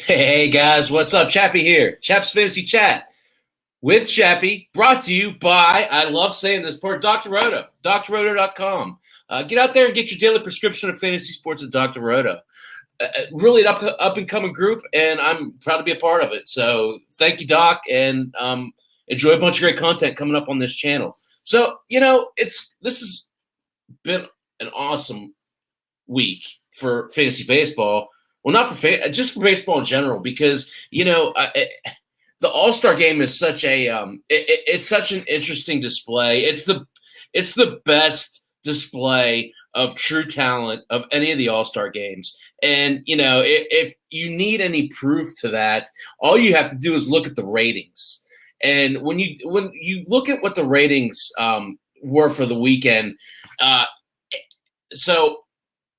Hey guys, what's up? Chappie here. Chap's Fantasy Chat with Chappie, brought to you by, I love saying this part, Dr. Roto, drroto.com. Get out there and get your daily prescription of fantasy sports at Dr. Roto. Really an up and coming group, and I'm proud to be a part of it. So thank you, Doc, and enjoy a bunch of great content coming up on this channel. So, this has been an awesome week for fantasy baseball. Well, not for just for baseball in general, because the All-Star game is such a it's such an interesting display. It's the best display of true talent of any of the All-Star games. And if you need any proof to that, all you have to do is look at the ratings. And when you look at what the ratings were for the weekend, so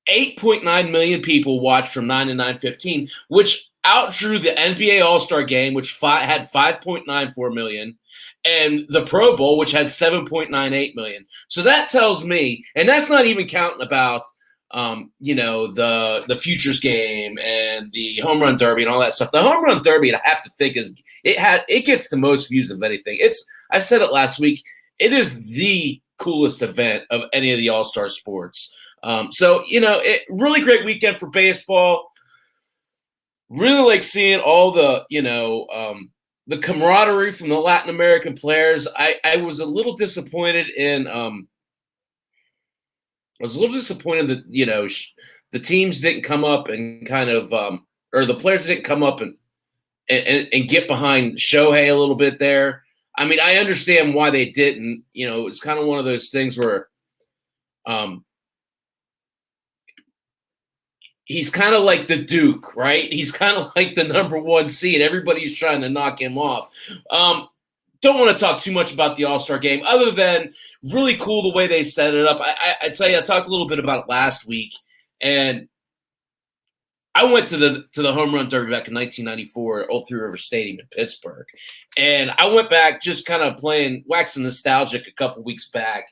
8.9 million people watched from 9 to 9:15, which outdrew the NBA All-Star Game, which had 5.94 million, and the Pro Bowl, which had 7.98 million. So that tells me, and that's not even counting about the futures game and the home run derby and all that stuff. The home run derby, I have to think, it gets the most views of anything. I said it last week. It is the coolest event of any of the All-Star sports. Really great weekend for baseball. Really like seeing all the camaraderie from the Latin American players. I was a little disappointed that the teams didn't come up and or the players didn't come up and get behind Shohei a little bit there. I mean, I understand why they didn't. It's kind of one of those things where he's kind of like the Duke, right? He's kind of like the number one seed. Everybody's trying to knock him off. Don't want to talk too much about the All-Star game, other than really cool the way they set it up. I tell you, I talked a little bit about it last week, and I went to the home run derby back in 1994 at Old Three River Stadium in Pittsburgh, and I went back just kind of waxing nostalgic a couple weeks back,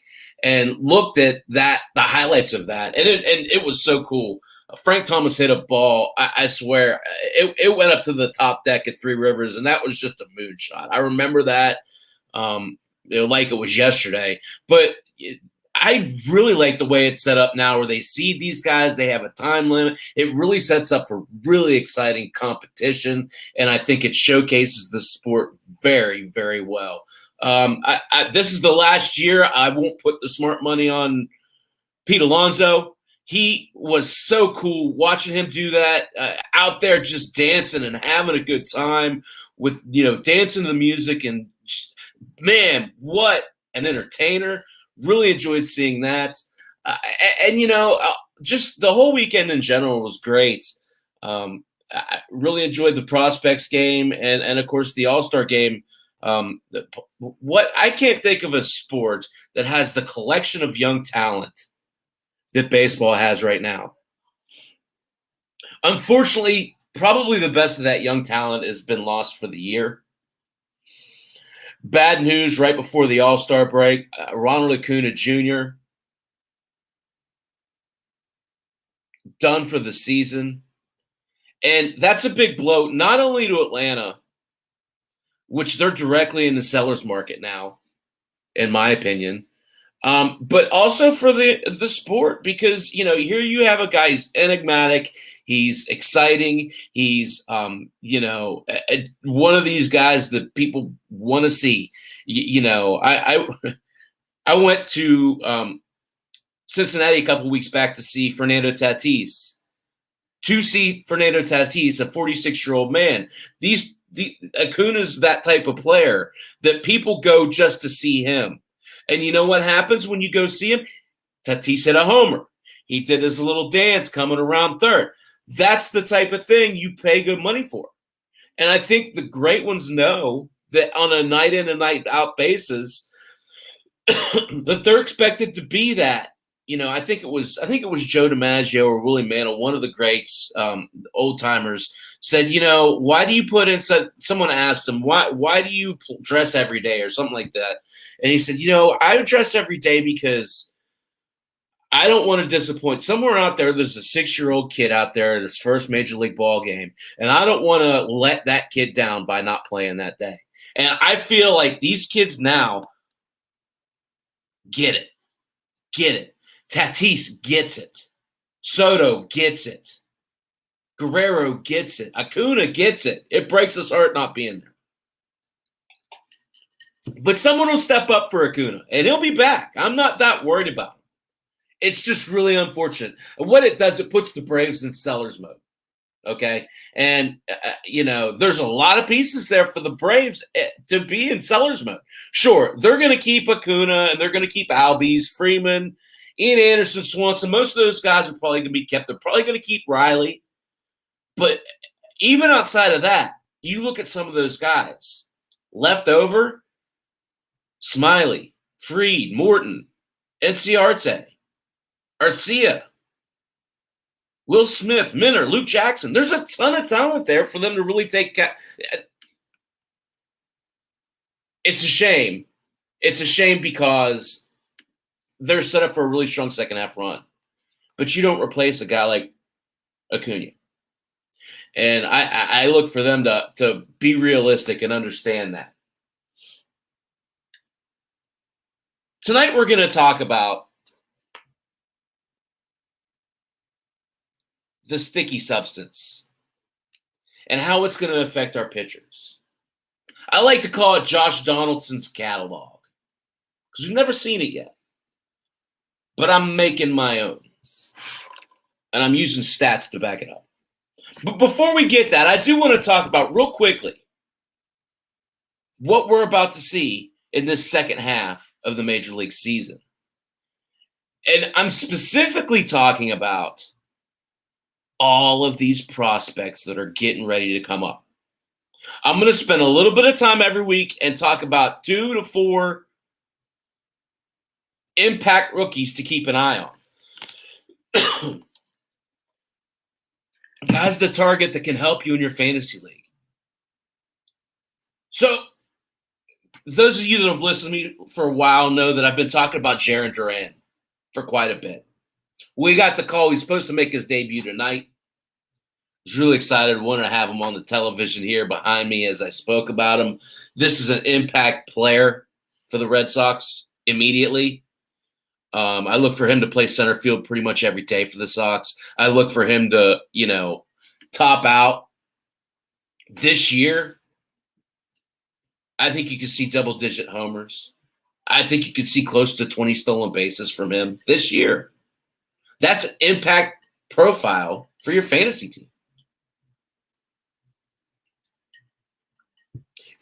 and looked at the highlights of that, and it was so cool. Frank Thomas hit a ball. I swear it went up to the top deck at Three Rivers, and that was just a mood shot. I remember that, like it was yesterday. But I really like the way it's set up now, where they see these guys. They have a time limit. It really sets up for really exciting competition, and I think it showcases the sport very, very well. This is the last year I won't put the smart money on Pete Alonso. He was so cool watching him do that, out there just dancing and having a good time with, dancing to the music. And just, man, what an entertainer. Really enjoyed seeing that. Just the whole weekend in general was great. I really enjoyed the prospects game and of course, the All-Star game. What I can't think of a sport that has the collection of young talent that baseball has right now. Unfortunately, probably the best of that young talent has been lost for the year. Bad news right before the All-Star break. Ronald Acuna Jr. done for the season. And that's a big blow, not only to Atlanta, which they're directly in the seller's market now, in my opinion, but also for the sport, because here you have a guy who's enigmatic, he's exciting, he's one of these guys that people want to see. I went to Cincinnati a couple weeks back to see Fernando Tatis. To see Fernando Tatis, a 46-year-old man. Acuna's that type of player that people go just to see him. And you know what happens when you go see him? Tatis hit a homer. He did his little dance coming around third. That's the type of thing you pay good money for. And I think the great ones know that on a night in and night out basis, that they're expected to be that. I think it was Joe DiMaggio or Willie Mantle, one of the greats, old timers, said, why do you put in someone asked him, why do you dress every day or something like that? And he said, I dress every day because I don't want to disappoint. Somewhere out there, there's a 6-year-old kid out there at his first major league ball game, and I don't want to let that kid down by not playing that day. And I feel like these kids now get it. Get it. Tatis gets it. Soto gets it. Guerrero gets it. Acuna gets it. It breaks his heart not being there. But someone will step up for Acuna, and he'll be back. I'm not that worried about him. It's just really unfortunate. And what it does, it puts the Braves in seller's mode. Okay? And, there's a lot of pieces there for the Braves to be in seller's mode. Sure, they're going to keep Acuna, and they're going to keep Albies, Freeman, Ian Anderson, Swanson. Most of those guys are probably going to be kept. They're probably going to keep Riley. But even outside of that, you look at some of those guys. Left over, Smiley, Fried, Morton, Enciarte, Arcia, Will Smith, Minner, Luke Jackson. There's a ton of talent there for them to really take It's a shame. It's a shame because they're set up for a really strong second half run. But you don't replace a guy like Acuna. And I look for them to be realistic and understand that. Tonight we're going to talk about the sticky substance and how it's going to affect our pitchers. I like to call it Josh Donaldson's catalog because we've never seen it yet. But I'm making my own. And I'm using stats to back it up. But before we get that, I do want to talk about real quickly what we're about to see in this second half of the Major League season. And I'm specifically talking about all of these prospects that are getting ready to come up. I'm going to spend a little bit of time every week and talk about 2 to 4 impact rookies to keep an eye on. Guys to target that can help you in your fantasy league. So, those of you that have listened to me for a while know that I've been talking about Jarren Duran for quite a bit. We got the call. He's supposed to make his debut tonight. I was really excited. Wanted to have him on the television here behind me as I spoke about him. This is an impact player for the Red Sox immediately. I look for him to play center field pretty much every day for the Sox. I look for him to, top out this year. I think you could see double-digit homers. I think you could see close to 20 stolen bases from him this year. That's an impact profile for your fantasy team.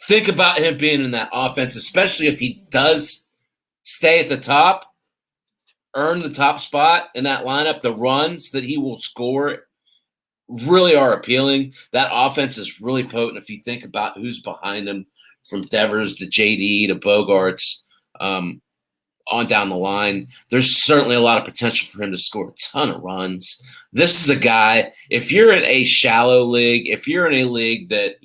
Think about him being in that offense, especially if he does stay at the top, earn the top spot in that lineup. The runs that he will score really are appealing. That offense is really potent if you think about who's behind him, from Devers to JD to Bogarts, on down the line. There's certainly a lot of potential for him to score a ton of runs. This is a guy, if you're in a shallow league, if you're in a league that,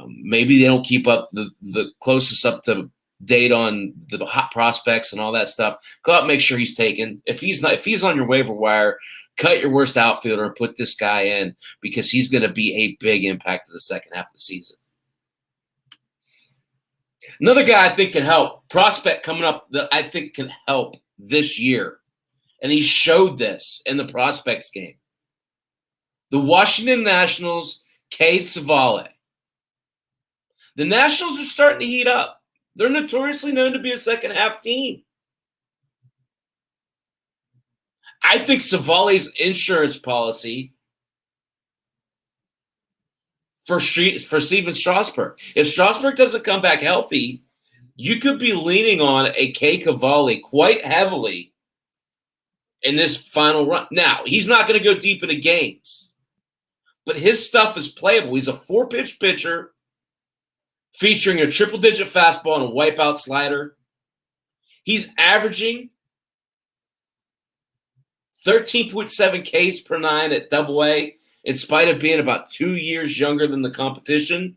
maybe they don't keep up the closest up to date on the hot prospects and all that stuff, go out and make sure he's taken. If he's on your waiver wire, cut your worst outfielder and put this guy in, because he's going to be a big impact to the second half of the season. Another guy I think can help, prospect coming up that I think can help this year, and he showed this in the prospects game. The Washington Nationals, Cade Savale. The Nationals are starting to heat up. They're notoriously known to be a second-half team. I think Savale's insurance policy for Steven Strasburg. If Strasburg doesn't come back healthy, you could be leaning on a K. Cavalli quite heavily in this final run. Now, he's not going to go deep into games, but his stuff is playable. He's a 4-pitch pitcher featuring a triple-digit fastball and a wipeout slider. He's averaging 13.7 Ks per 9 at Double-A, in spite of being about 2 years younger than the competition.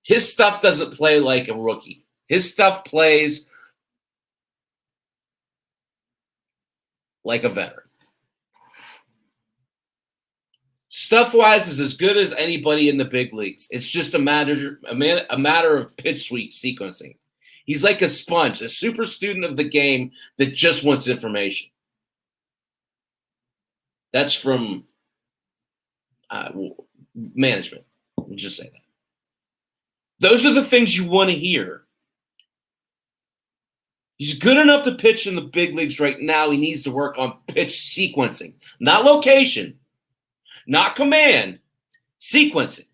His stuff doesn't play like a rookie. His stuff plays like a veteran. Stuff-wise is as good as anybody in the big leagues. It's just a matter of pitch suite sequencing. He's like a sponge, a super student of the game that just wants information. That's from management. We'll just say that. Those are the things you want to hear. He's good enough to pitch in the big leagues right now. He needs to work on pitch sequencing, not location, not command, sequencing.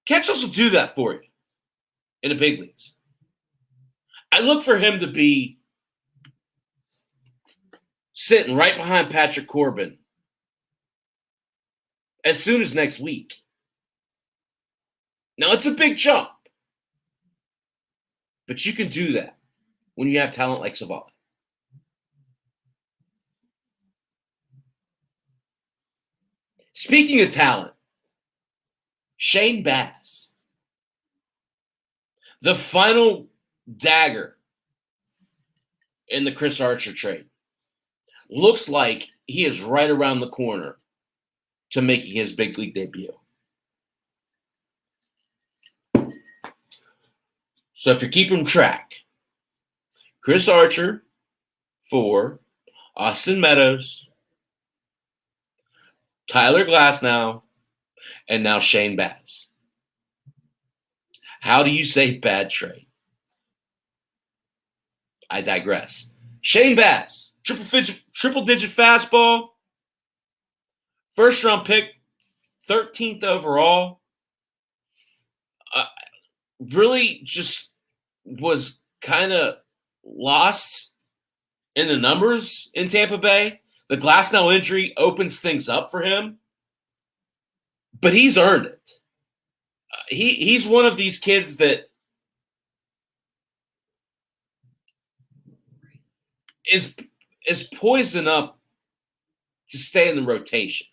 Catchers will do that for you in the big leagues. I look for him to be sitting right behind Patrick Corbin as soon as next week. Now, it's a big jump, but you can do that when you have talent like Savali. Speaking of talent, Shane Baz, the final dagger in the Chris Archer trade, looks like he is right around the corner to making his big league debut. So if you're keeping track, Chris Archer for Austin Meadows, Tyler Glasnow, and now Shane Baz. How do you say bad trade? I digress. Shane Baz, triple-digit fastball, first-round pick, 13th overall. Really just was kind of lost in the numbers in Tampa Bay. The Glasnow injury opens things up for him, but he's earned it. He's one of these kids that is poised enough to stay in the rotation.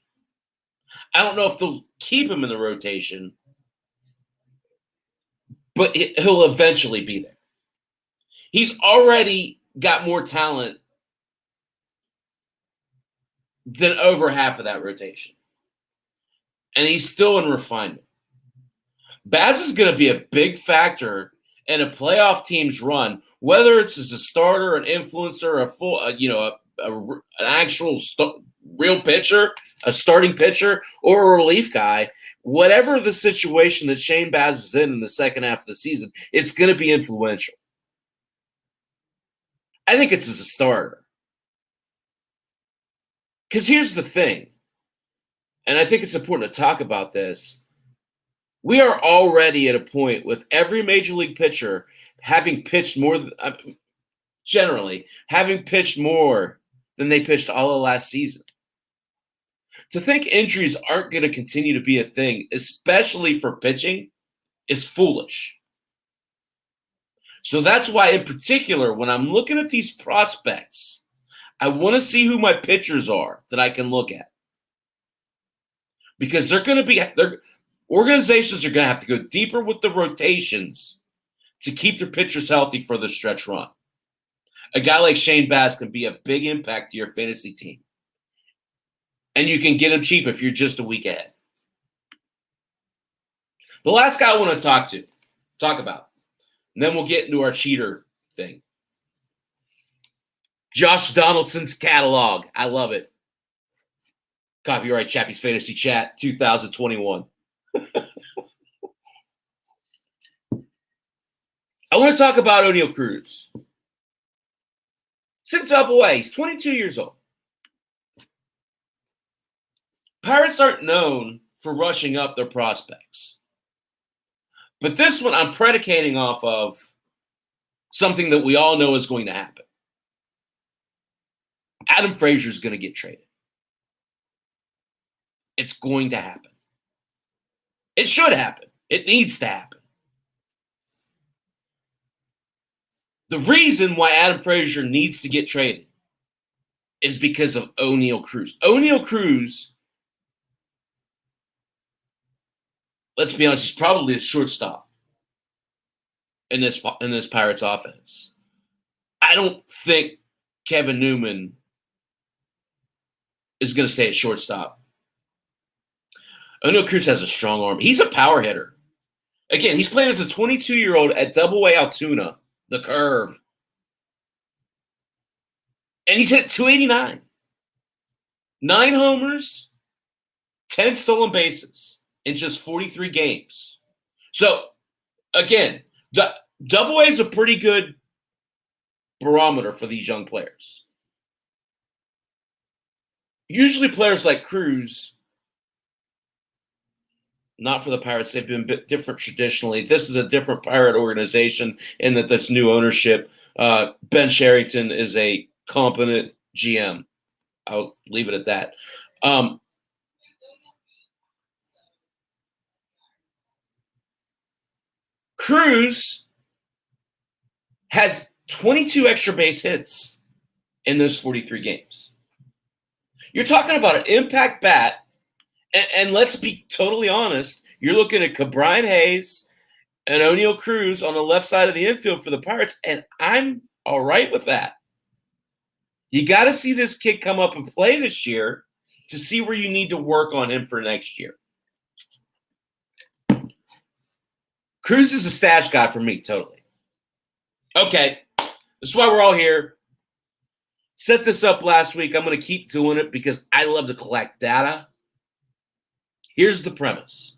I don't know if they'll keep him in the rotation, but he'll eventually be there. He's already got more talent than over half of that rotation. And he's still in refinement. Baz is going to be a big factor in a playoff team's run, whether it's as a starter, an influencer, a full, an actual real pitcher, a starting pitcher, or a relief guy. Whatever the situation that Shane Baz is in the second half of the season, it's going to be influential. I think it's as a starter. Because here's the thing, and I think it's important to talk about this. We are already at a point with every major league pitcher having pitched more having pitched more than they pitched all of last season. To think injuries aren't going to continue to be a thing, especially for pitching, is foolish. So that's why, in particular, when I'm looking at these prospects, I want to see who my pitchers are that I can look at. Because organizations are going to have to go deeper with the rotations to keep their pitchers healthy for the stretch run. A guy like Shane Baz can be a big impact to your fantasy team. And you can get him cheap if you're just a week ahead. The last guy I want to talk about, and then we'll get into our cheater thing. Josh Donaldson's catalog. I love it. Copyright Chappie's Fantasy Chat 2021. I want to talk about Oneil Cruz. Since Double-A, he's 22 years old. Pirates aren't known for rushing up their prospects. But this one I'm predicating off of something that we all know is going to happen. Adam Frazier is going to get traded. It's going to happen. It should happen. It needs to happen. The reason why Adam Frazier needs to get traded is because of Oneil Cruz. Oneil Cruz, let's be honest, he's probably a shortstop in this Pirates offense. I don't think Kevin Newman is going to stay at shortstop. O'Neal Cruz has a strong arm. He's a power hitter. Again, he's playing as a 22-year-old at Double-A Altoona, the curve. And he's hit 289. 9 homers, 10 stolen bases in just 43 games. So, again, Double-A is a pretty good barometer for these young players. Usually players like Cruz, not for the Pirates, they've been a bit different traditionally. This is a different Pirate organization in that there's new ownership. Ben Sherrington is a competent GM. I'll leave it at that. Cruz has 22 extra base hits in those 43 games. You're talking about an impact bat, and let's be totally honest, you're looking at Cabrian Hayes and O'Neal Cruz on the left side of the infield for the Pirates, and I'm all right with that. You got to see this kid come up and play this year to see where you need to work on him for next year. Cruz is a stash guy for me, totally. Okay, this is why we're all here. Set this up last week. I'm going to keep doing it because I love to collect data. Here's the premise.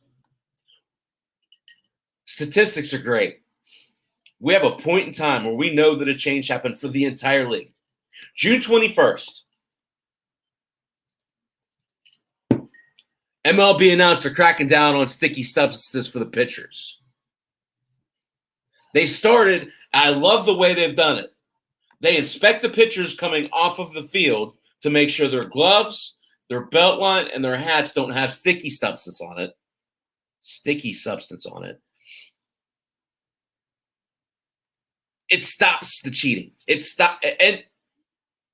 Statistics are great. We have a point in time where we know that a change happened for the entire league. June 21st. MLB announced they're cracking down on sticky substances for the pitchers. They started, I love the way they've done it. They inspect the pitchers coming off of the field to make sure their gloves, their belt line, and their hats don't have sticky substance on it. Sticky substance on it. It stops the cheating. And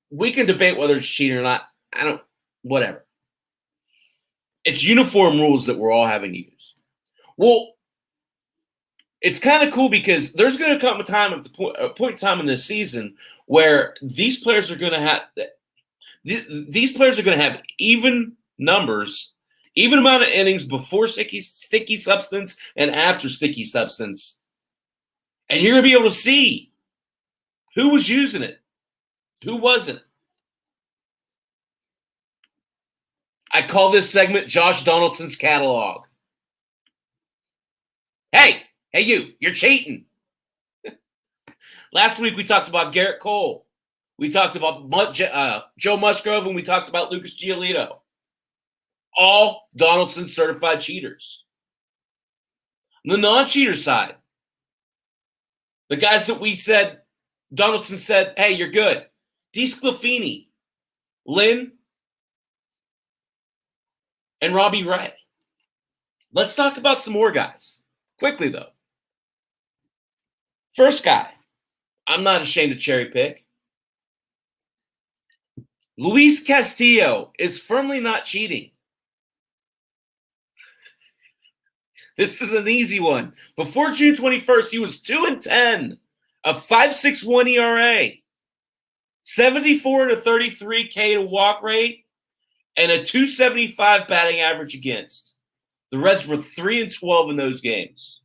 we can debate whether it's cheating or not. Whatever. It's uniform rules that we're all having to use. Well, it's kind of cool because there's going to come a point in time in this season where these players are going to have even numbers, even amount of innings before sticky substance and after sticky substance. And you're going to be able to see who was using it, who wasn't. I call this segment Josh Donaldson's catalog. Hey, you're cheating. Last week we talked about Garrett Cole. We talked about Joe Musgrove, and we talked about Lucas Giolito. All Donaldson certified cheaters. On the non-cheater side, the guys that we said, Donaldson said, hey, you're good. DeSclafani, Lynn, and Robbie Ray. Let's talk about some more guys. Quickly, though. First guy, I'm not ashamed to cherry pick. Luis Castillo is firmly not cheating. This is an easy one. Before June 21st, he was 2-10, a 5.61 ERA, 74 and a 33 K to walk rate, and a 275 batting average against. The Reds were 3-12 in those games.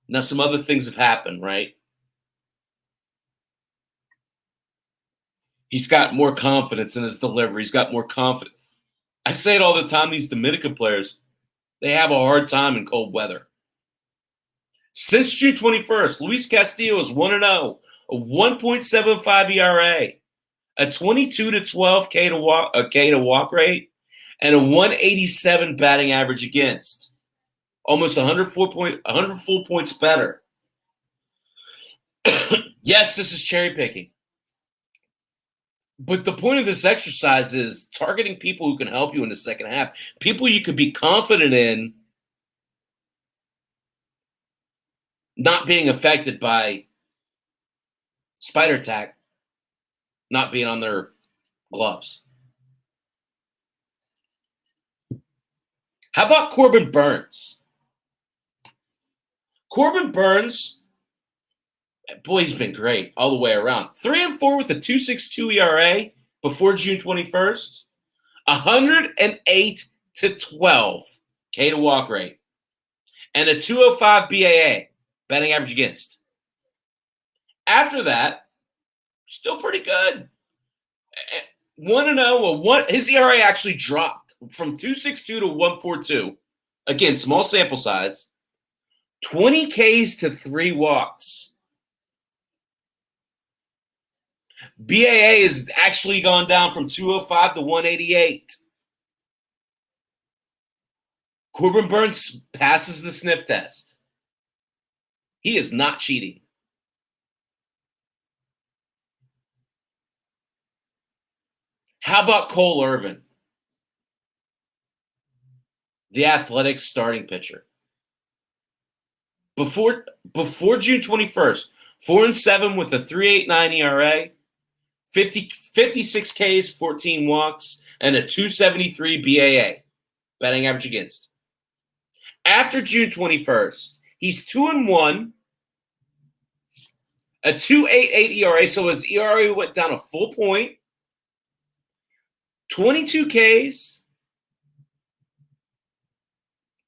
Now, some other things have happened, right? He's got more confidence in his delivery. He's got more confidence. I say it all the time, these Dominican players, they have a hard time in cold weather. Since June 21st, Luis Castillo is 1-0, a 1.75 ERA, a 22-12 K to walk rate, and a 187 batting average against. Almost 104 points better. Yes, this is cherry picking. But the point of this exercise is targeting people who can help you in the second half, people you could be confident in not being affected by spider tack, not being on their gloves. How about Corbin Burns? Corbin Burns Boy, he's been great all the way around. 3-4 with a 2.62 ERA before June 21st. 108 to 12 K to walk rate. And a 205 BAA, batting average against. After that, still pretty good. 1-0. His ERA actually dropped from 2.62 to 1.42. Again, small sample size. 20 Ks to 3 walks. BAA has actually gone down from 205 to 188. Corbin Burns passes the sniff test. He is not cheating. How about Cole Irvin, the Athletics starting pitcher? Before June 21st, 4-7 with a 3.89 ERA, 56 Ks, 14 walks, and a 273 BAA, batting average against. After June 21st, he's 2-1, a 2.88 ERA, so his ERA went down a full point, 22 Ks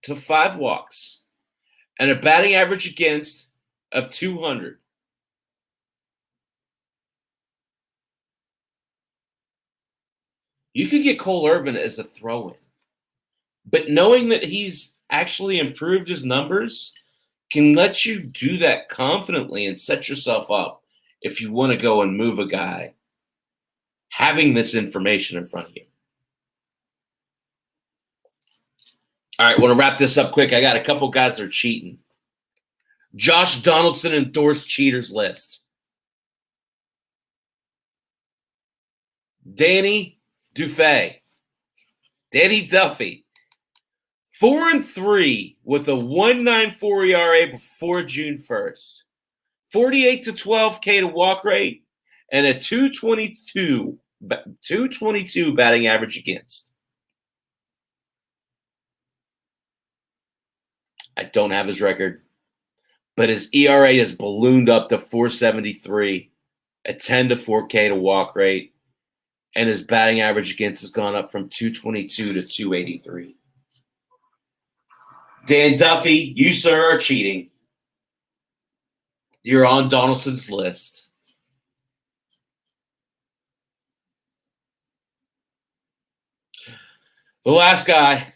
to 5 walks, and a batting average against of 200. You could get Cole Irvin as a throw-in. But knowing that he's actually improved his numbers can let you do that confidently and set yourself up if you want to go and move a guy having this information in front of you. All right, I want to wrap this up quick. I got a couple guys that are cheating. Josh Donaldson endorsed cheaters list. Danny Duffy, 4-3 with a 1.94 ERA before June 1st. 48 to 12 K to walk rate and a 222 batting average against. I don't have his record, but his ERA has ballooned up to 4.73, a 10 to 4 K to walk rate, and his batting average against has gone up from 222 to 283. Dan Duffy, you, sir, are cheating. You're on Donaldson's list. The last guy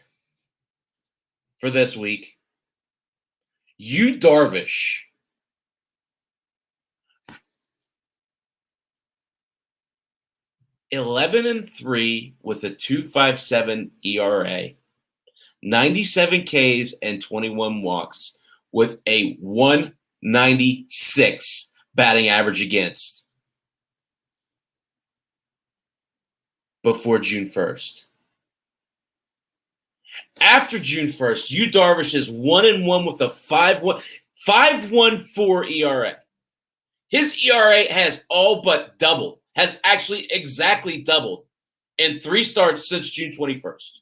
for this week, Yu Darvish. (11-3) with a 2.57 ERA, 97 Ks and 21 walks, with a 196 batting average against before June 1st. After June 1st, Yu Darvish is 1-1 with a 5.14 ERA. His ERA has all but doubled, has actually exactly doubled in 3 starts since June 21st.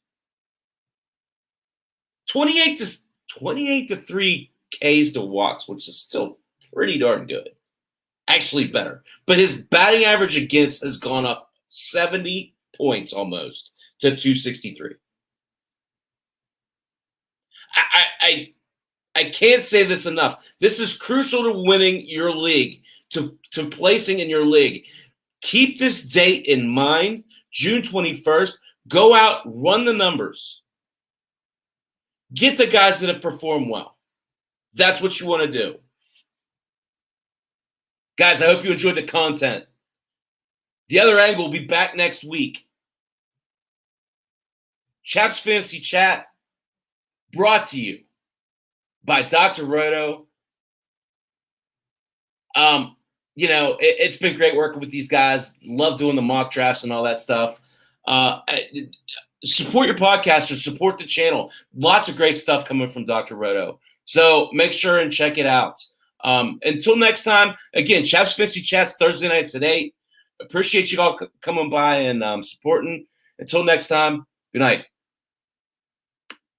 28 to 3 Ks to walks, which is still pretty darn good. Actually better. But his batting average against has gone up 70 points almost to 263. I can't say this enough. This is crucial to winning your league, to placing in your league. Keep this date in mind, June 21st. Go out, run the numbers. Get the guys that have performed well. That's what you want to do. Guys, I hope you enjoyed the content. The Other Angle will be back next week. Chap's Fantasy Chat, brought to you by Dr. Roto. It's been great working with these guys. Love doing the mock drafts and all that stuff. Support your podcasters. Support the channel. Lots of great stuff coming from Dr. Roto. So make sure and check it out. Until next time, again, Chap's Fantasy Chats Thursday nights at 8. Appreciate you all coming by and supporting. Until next time, good night.